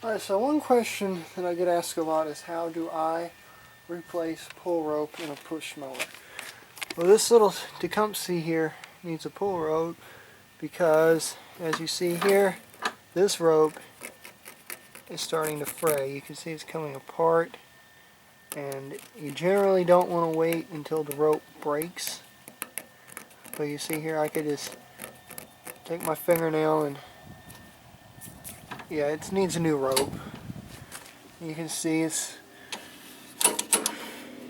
Alright, so one question that I get asked a lot is how do I replace pull rope in a push mower? Well, this little Tecumseh here needs a pull rope because, as you see here, this rope is starting to fray. You can see it's coming apart, and you generally don't want to wait until the rope breaks. But you see here, I could just take my fingernail and, yeah, it needs a new rope. You can see it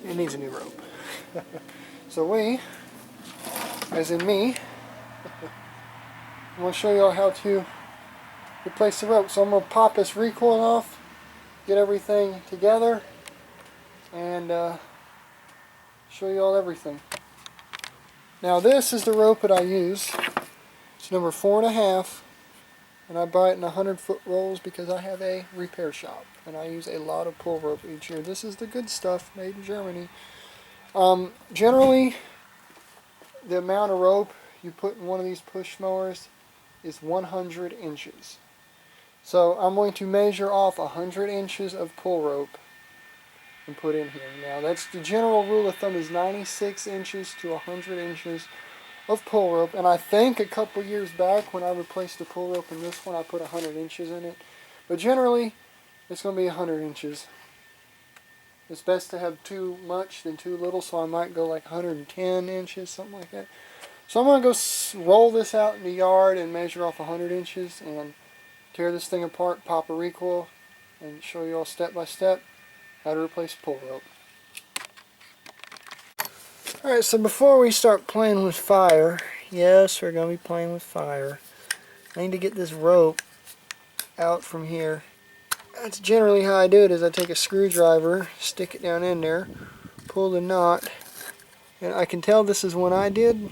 needs a new rope. So we, as in me, I'm going to show you all how to replace the rope. So I'm going to pop this recoil off, get everything together, and show you all everything. Now this is the rope that I use. It's number 4.5, and I buy it in 100-foot rolls because I have a repair shop, and I use a lot of pull rope each year. This is the good stuff, made in Germany. Generally, the amount of rope you put in one of these push mowers is 100 inches. So I'm going to measure off 100 inches of pull rope and put in here. Now that's the general rule of thumb, is 96 inches to 100 inches of pull rope. And I think a couple years back when I replaced the pull rope in this one, I put 100 inches in it. But generally, it's going to be 100 inches. It's best to have too much than too little, so I might go like 110 inches, something like that. So I'm going to go roll this out in the yard and measure off 100 inches and tear this thing apart, pop a recoil, and show you all step by step how to replace pull rope. Alright, so before we start playing with fire, yes, we're going to be playing with fire. I need to get this rope out from here. That's generally how I do it, is I take a screwdriver, stick it down in there, pull the knot, and I can tell this is one I did.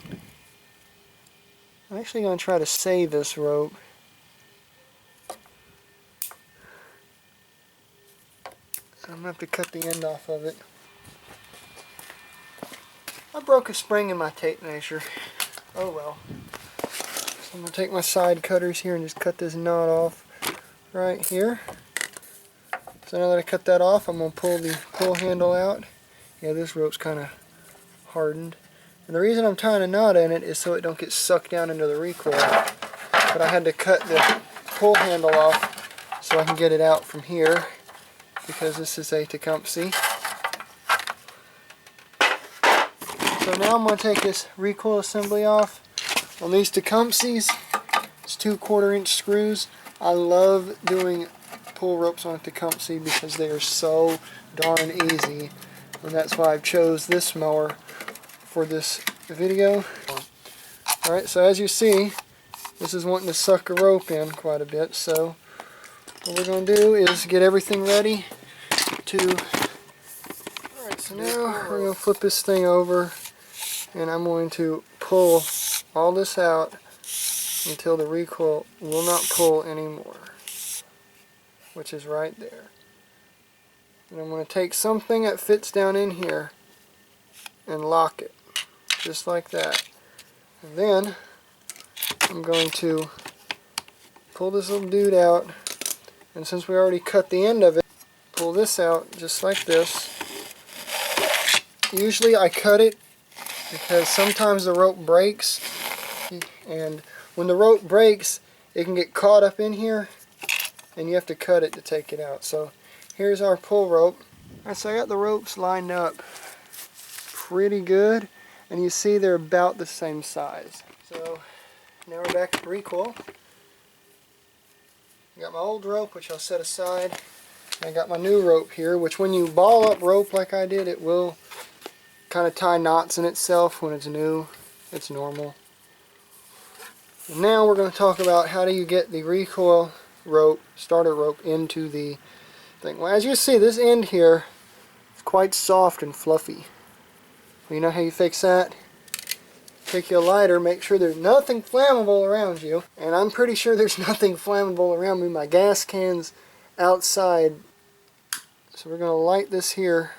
I'm actually going to try to save this rope. I'm going to have to cut the end off of it. I broke a spring in my tape measure. Oh well. So I'm going to take my side cutters here and just cut this knot off right here. So now that I cut that off, I'm going to pull the pull handle out. Yeah, this rope's kind of hardened. And the reason I'm tying a knot in it is so it don't get sucked down into the recoil. But I had to cut the pull handle off so I can get it out from here, because this is a Tecumseh. So now I'm going to take this recoil assembly off. On these Tecumsehs, it's 2/4 inch screws. I love doing pull ropes on a Tecumseh because they are so darn easy. And that's why I've chose this mower for this video. Alright, so as you see, this is wanting to suck a rope in quite a bit. So what we're going to do is get everything ready to... Alright, so now we're going to flip this thing over, and I'm going to pull all this out until the recoil will not pull anymore, which is right there. And I'm going to take something that fits down in here and lock it, just like that. And then I'm going to pull this little dude out, and since we already cut the end of it, pull this out just like this. Usually I cut it because sometimes the rope breaks, and when the rope breaks it can get caught up in here and you have to cut it to take it out. So here's our pull rope. Alright, so I got the ropes lined up pretty good, and you see they're about the same size. So now we're back at the recoil. I got my old rope, which I'll set aside. I got my new rope here, which when you ball up rope like I did, it will kind of tie knots in itself when it's new. It's normal. And now we're going to talk about how do you get the recoil rope, starter rope, into the thing. Well, as you see, this end here is quite soft and fluffy. Well, you know how you fix that? Take your lighter, make sure there's nothing flammable around you, and I'm pretty sure there's nothing flammable around me. My gas can's outside. So we're going to light this here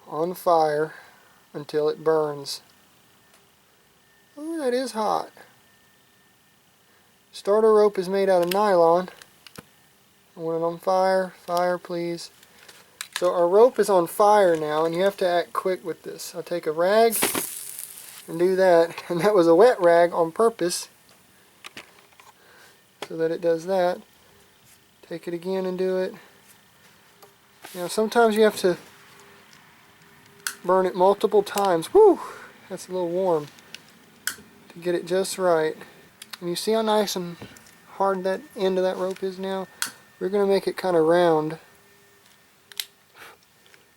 on fire until it burns. Ooh, that is hot. Starter rope is made out of nylon. I want it on fire. Fire, please. So our rope is on fire now, and you have to act quick with this. I'll take a rag and do that. And that was a wet rag on purpose, so that it does that. Take it again and do it. You know, sometimes you have to burn it multiple times. Woo! That's a little warm. To get it just right. And you see how nice and hard that end of that rope is now? We're going to make it kind of round.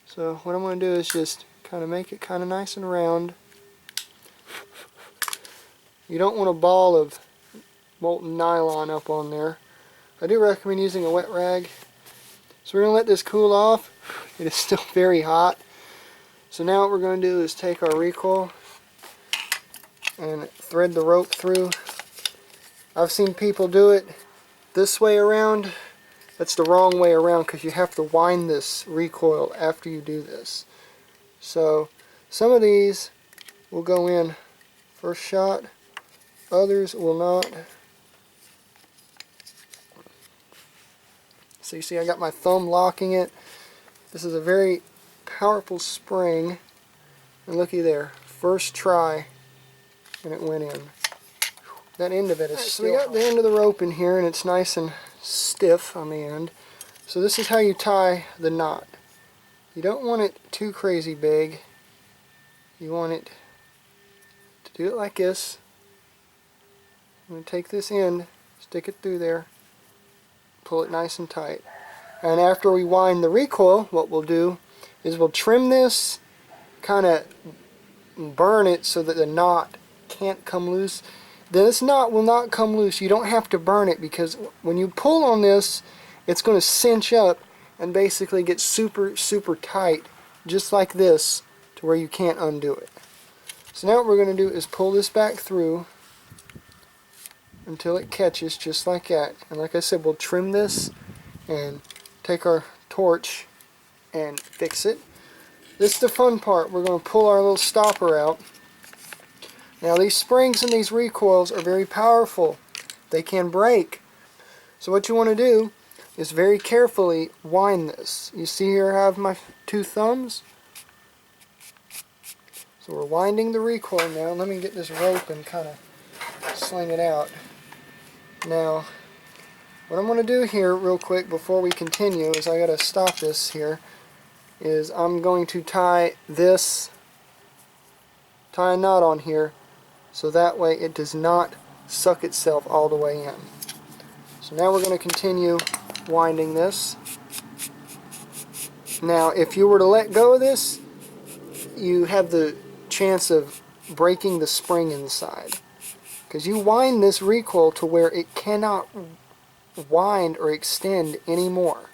So what I'm going to do is just kind of make it kind of nice and round. You don't want a ball of molten nylon up on there. I do recommend using a wet rag. So we're going to let this cool off. It is still very hot. So now what we're going to do is take our recoil and thread the rope through. I've seen people do it this way around. That's the wrong way around, because you have to wind this recoil after you do this. So some of these will go in first shot, others will not. So you see I got my thumb locking it. This is a very powerful spring, and looky there, first try and it went in. That end of it is still. So we got the end of the rope in here, and it's nice and stiff on the end. So this is how you tie the knot. You don't want it too crazy big. You want it to do it like this. I'm going to take this end, stick it through there, pull it nice and tight. And after we wind the recoil, what we'll do is we'll trim this, kind of burn it so that the knot can't come loose. This knot will not come loose. You don't have to burn it, because when you pull on this, it's going to cinch up and basically get super, super tight, just like this, to where you can't undo it. So now what we're going to do is pull this back through until it catches, just like that. And like I said, we'll trim this and take our torch and fix it. This is the fun part. We're going to pull our little stopper out. Now these springs and these recoils are very powerful. They can break. So what you want to do is very carefully wind this. You see here I have my two thumbs. So we're winding the recoil now. Let me get this rope and kind of sling it out. Now what I'm going to do here real quick before we continue is I got to stop this here. Is I'm going to tie a knot on here, so that way it does not suck itself all the way in. So now we're going to continue winding this. Now if you were to let go of this, you have the chance of breaking the spring inside, because you wind this recoil to where it cannot wind or extend anymore.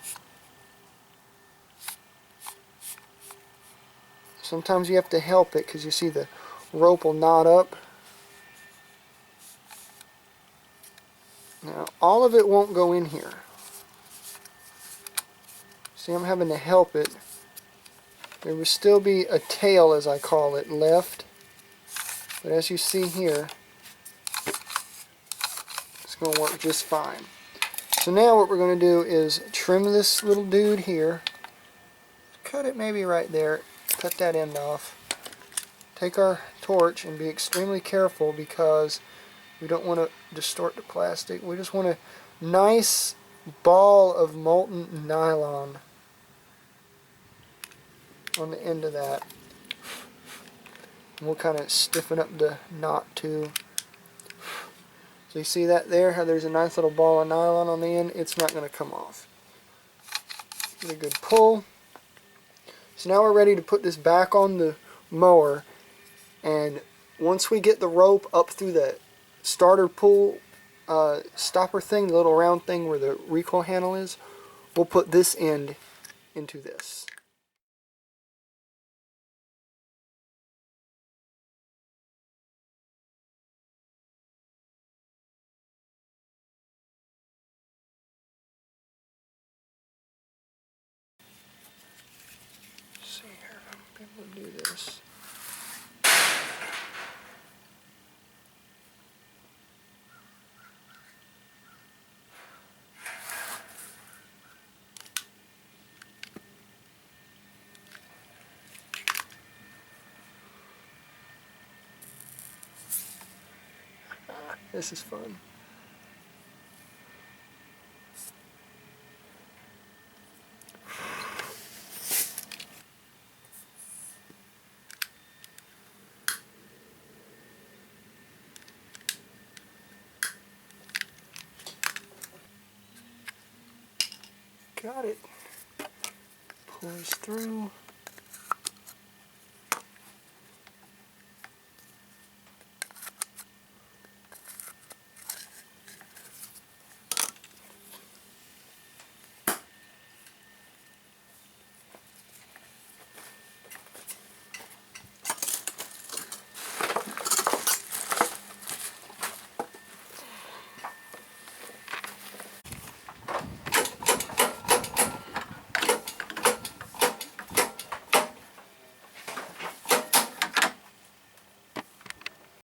Sometimes you have to help it, because you see the rope will knot up. Now all of it won't go in here. See, I'm having to help it. There will still be a tail, as I call it, left. But as you see here, it's going to work just fine. So now what we're going to do is trim this little dude here. Cut it maybe right there. Cut that end off. Take our torch and be extremely careful, because we don't want to distort the plastic. We just want a nice ball of molten nylon on the end of that. And we'll kind of stiffen up the knot too. So you see that there, how there's a nice little ball of nylon on the end? It's not going to come off. Get a good pull. So now we're ready to put this back on the mower, and once we get the rope up through the starter pull stopper thing, the little round thing where the recoil handle is, we'll put this end into this. Let's see here if I'm able to do this. This is fun. Got it. Pulls through.